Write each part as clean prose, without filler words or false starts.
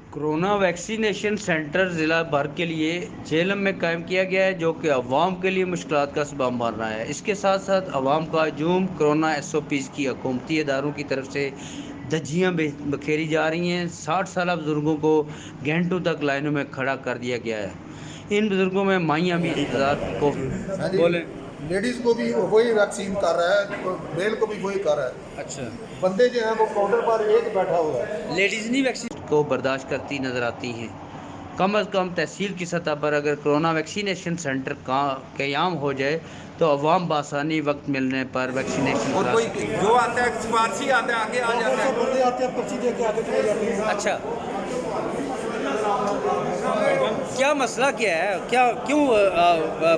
Corona vaccination centre ज़िला भर के लिए झेलम में कायम किया गया है, जो कि अवाम के लिए मुश्किलात का सबब बन रहा है। इसके साथ साथ अवाम का हजूम कोरोना SOPs की हुकूमती इदारों की तरफ से धज्जियाँ बखेरी जा रही हैं। 60 साल बुज़ुर्गों को घंटों तक लाइनों में खड़ा कर दिया गया है। इन बुज़ुर्गों में माइयाँ भी इंतज़ार को हाँ जी। बोलें। लेडीज़ को भी वही वैक्सीन कर रहा है, तो मेल को भी वही कर रहा है। अच्छा, बंदे जो हैं वो काउंटर पर एक बैठा हुआ है। लेडीज़ नहीं वैक्सीन को बर्दाश्त करती नज़र आती हैं। कम अज़ कम तहसील की सतह पर अगर कोरोना वैक्सीनेशन सेंटर का क़याम हो जाए तो अवाम बआसानी वक्त मिलने पर वैक्सीनेशन और करा कोई सकें। जो आता है सिफारशी आता है आगे आ जाता है। बंदे आते हैं, पर्ची दे के आगे चले जाते हैं। अच्छा, क्या मसला क्या है, क्या क्यों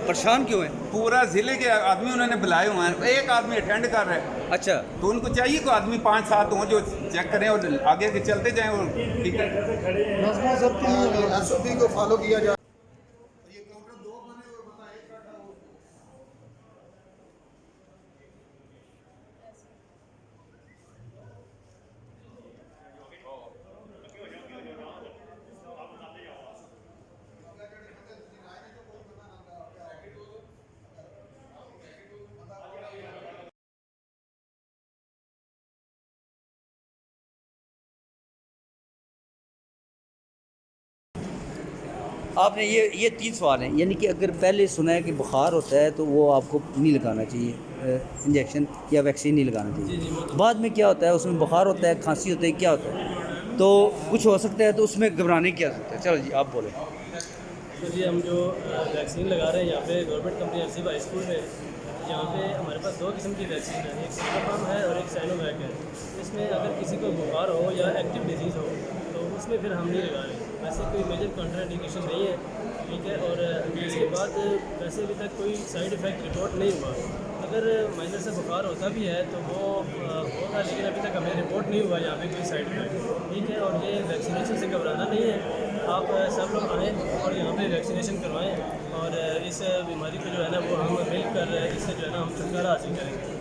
परेशान क्यों है? पूरा जिले के आदमी उन्होंने बुलाए हुए हैं, एक आदमी अटेंड कर रहा है। अच्छा, तो उनको चाहिए कोई आदमी 5-7 हों जो चेक करें और आगे के चलते जाएं। और ठीक है, नज़्म ज़ब्त SOP को फॉलो किया जाए। ये काउंटर दो बने हुए, बता एक बैठा हो। आपने ये 3 सवाल हैं, यानी कि अगर पहले सुना है कि बुखार होता है तो वो आपको नहीं लगाना चाहिए, इंजेक्शन या वैक्सीन नहीं लगाना चाहिए। बाद में क्या होता है, उसमें बुखार होता है, खांसी होता है, क्या होता है, तो कुछ हो सकता है, तो उसमें घबराने की क्या सकता है। चलो जी, आप बोलें। तो जी हम जो वैक्सीन लगा रहे हैं यहाँ पे government company LC high school में, यहाँ पे हमारे पास 2 किस्म की वैक्सीन है, एक सिनोफार्म है और एक साइनोवैक है। इसमें अगर किसी को बुखार हो या एक्टिव डिजीज़ हो तो उसमें फिर हम नहीं लगा रहे। वैसे कोई मेजर कॉन्ट्राइंडिकेशन नहीं है, ठीक है। और इसके बाद वैसे अभी तक कोई साइड इफ़ेक्ट रिपोर्ट नहीं हुआ। अगर माइनर से बुखार होता भी है तो वो होगा, लेकिन अभी तक हमें रिपोर्ट नहीं हुआ यहाँ पे कोई साइड इफ़ेक्ट, ठीक है। और ये वैक्सीनेशन से घबराना नहीं है, आप सब लोग आएँ और यहाँ पे वैक्सीनेशन करवाएं और इस बीमारी को जो है ना वो हम मिलकर इससे जो है ना हम छुटकारा हासिल करेंगे।